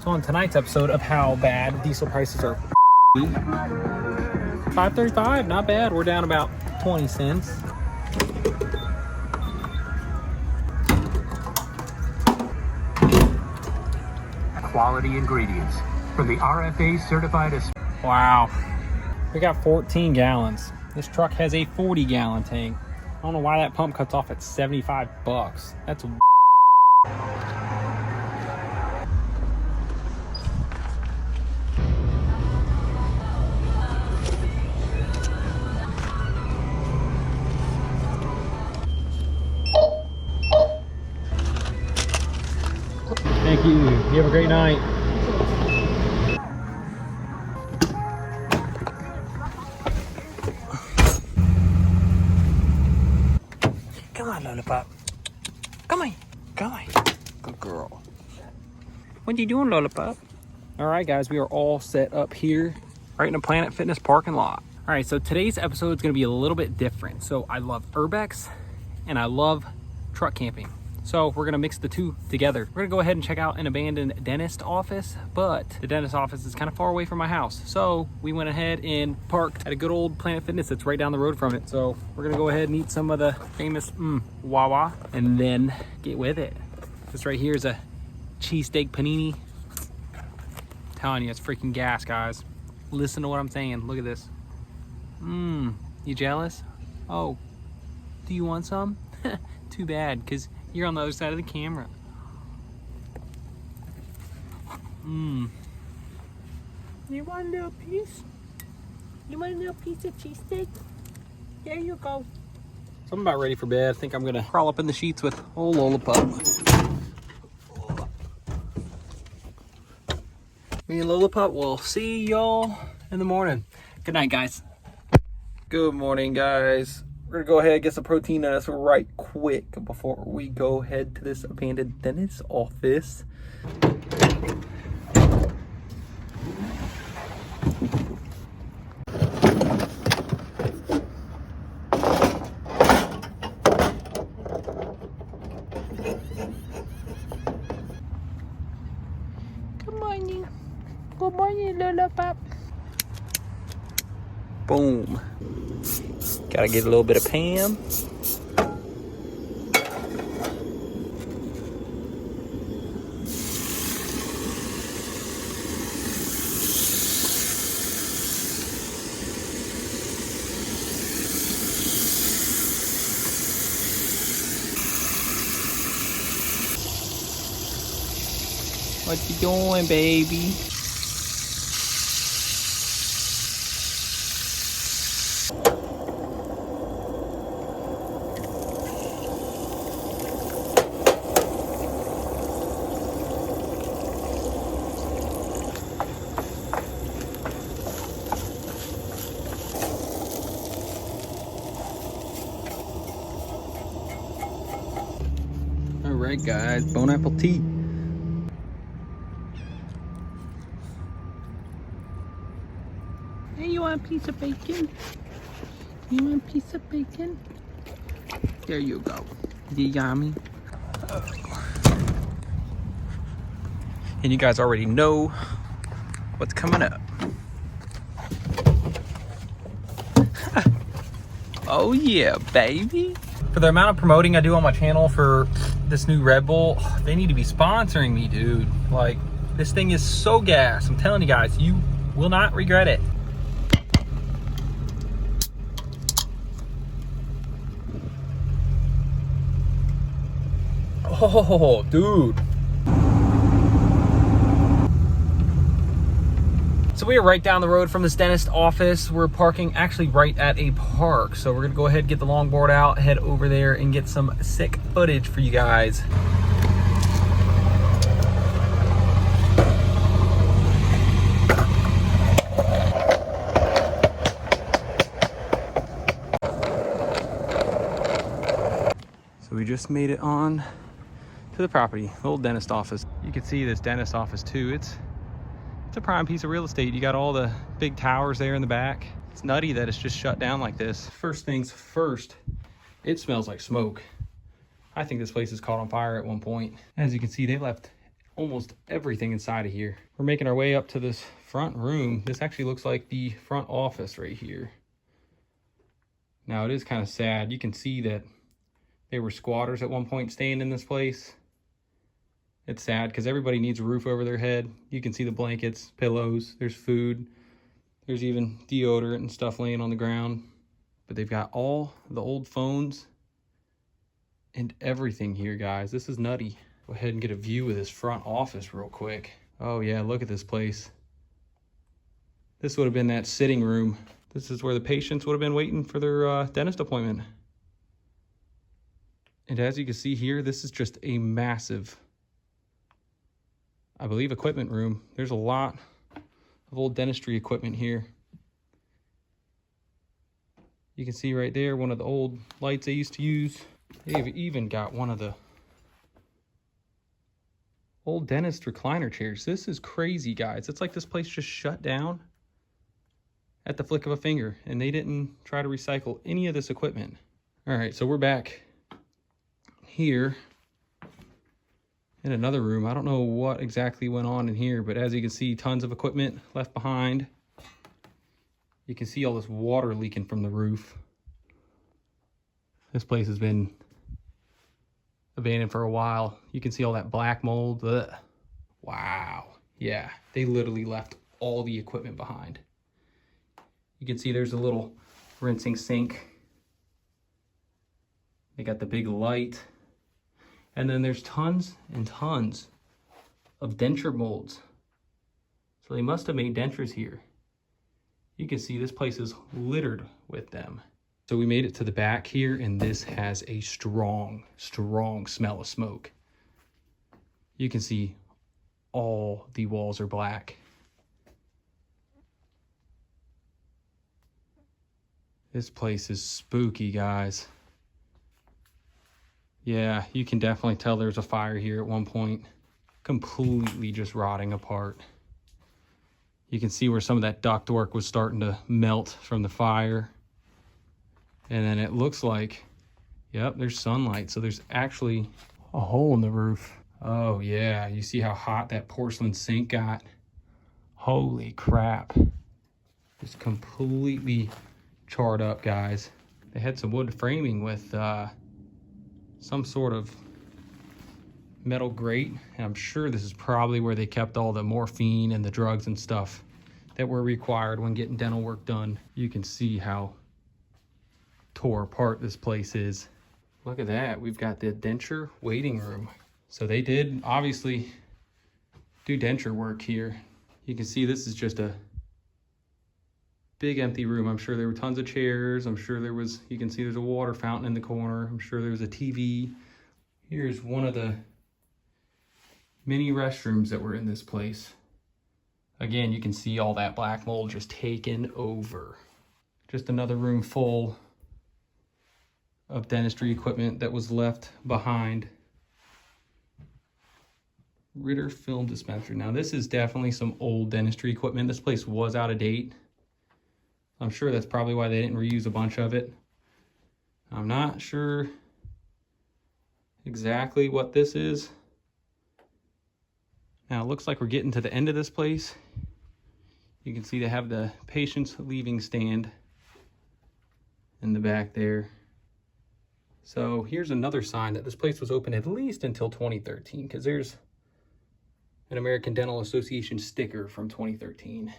So on tonight's episode of how bad diesel prices are, $5.35, not bad. We're down about 20 cents. Quality ingredients from the RFA certified. Wow, we got 14 gallons. This truck has a 40-gallon tank. I don't know why that pump cuts off at 75 bucks. That's Thank you. You have a great night. Come on, Lollipop. Come on. Come on. Good girl. What you doing, Lollipop? All right, guys, we are all set up here right in the Planet Fitness parking lot. All right, so today's episode is going to be a little bit different. So I love urbex and I love truck camping. So we're gonna mix the two together. We're gonna go ahead and check out an abandoned dentist office, but the dentist office is kind of far away from my house. So we went ahead and parked at a good old Planet Fitness that's right down the road from it. So we're gonna go ahead and eat some of the famous Wawa and then get with it. This right here is a cheesesteak panini. I'm telling you, it's freaking gas, guys. Listen to what I'm saying. Look at this. You jealous? Oh, do you want some? Too bad, because you're on the other side of the camera. You want a little piece? You want a little piece of cheesesteak? There you go. So I'm about ready for bed. I think I'm gonna crawl up in the sheets with old Lollipop. Me and Lollipop will see y'all in the morning. Good night, guys. Good morning, guys. We're gonna go ahead and get some protein in us right quick before we go head to this abandoned dentist office. Good morning. Good morning, Lollipop. Boom. Gotta get a little bit of Pam. What you doing, baby? Alright, guys, bon appetit. Hey, you want a piece of bacon? You want a piece of bacon? There you go. Yummy. And you guys already know what's coming up. Oh yeah, baby. For the amount of promoting I do on my channel for this new Red Bull, they need to be sponsoring me, dude. Like, this thing is so gas. I'm telling you guys, you will not regret it. Oh, dude. So we are right down the road from this dentist office. We're parking actually right at a park. So we're gonna go ahead and get the longboard out, head over there and get some sick footage for you guys. So we just made it on to the property, the old dentist office. You can see this dentist office too. It's a prime piece of real estate. You got all the big towers there in the back. It's nutty that it's just shut down like this. First things first, it smells like smoke. I think this place is caught on fire at one point. As you can see, they left almost everything inside of here. We're making our way up to this front room. This actually looks like the front office right here. Now it is kind of sad. You can see that they were squatters at one point staying in this place. It's sad because everybody needs a roof over their head. You can see the blankets, pillows, there's food. There's even deodorant and stuff laying on the ground. But they've got all the old phones and everything here, guys. This is nutty. Go ahead and get a view of this front office real quick. Oh yeah, look at this place. This would have been that sitting room. This is where the patients would have been waiting for their dentist appointment. And as you can see here, this is just a massive, I believe, equipment room. There's a lot of old dentistry equipment here. You can see right there one of the old lights they used to use. They've even got one of the old dentist recliner chairs. This is crazy, guys. It's like this place just shut down at the flick of a finger, and they didn't try to recycle any of this equipment. All right, so we're back here in another room. I don't know what exactly went on in here, but as you can see, tons of equipment left behind. You can see all this water leaking from the roof. This place has been abandoned for a while. You can see all that black mold. Ugh. Wow. Yeah, they literally left all the equipment behind. You can see there's a little rinsing sink. They got the big light. And then there's tons and tons of denture molds. So they must have made dentures here. You can see this place is littered with them. So we made it to the back here, and this has a strong, strong smell of smoke. You can see all the walls are black. This place is spooky, guys. Yeah, you can definitely tell there's a fire here at one point. Completely just rotting apart. You can see where some of that ductwork was starting to melt from the fire. And then it looks like, yep, there's sunlight. So there's actually a hole in the roof. Oh yeah, you see how hot that porcelain sink got? Holy crap. Just completely charred up, guys. They had some wood framing with some sort of metal grate, and I'm sure this is probably where they kept all the morphine and the drugs and stuff that were required when getting dental work done. You can see how tore apart this place is. Look at that. We've got the denture waiting room. So they did obviously do denture work here. You can see this is just a big empty room. I'm sure there were tons of chairs. I'm sure there was, you can see there's a water fountain in the corner. I'm sure there was a TV. Here's one of the many restrooms that were in this place. Again, you can see all that black mold just taken over. Just another room full of dentistry equipment that was left behind. Ritter film dispenser. Now this is definitely some old dentistry equipment. This place was out of date. I'm sure that's probably why they didn't reuse a bunch of it. I'm not sure exactly what this is. Now it looks like we're getting to the end of this place. You can see they have the patient's leaving stand in the back there. So here's another sign that this place was open at least until 2013, because there's an American Dental Association sticker from 2013.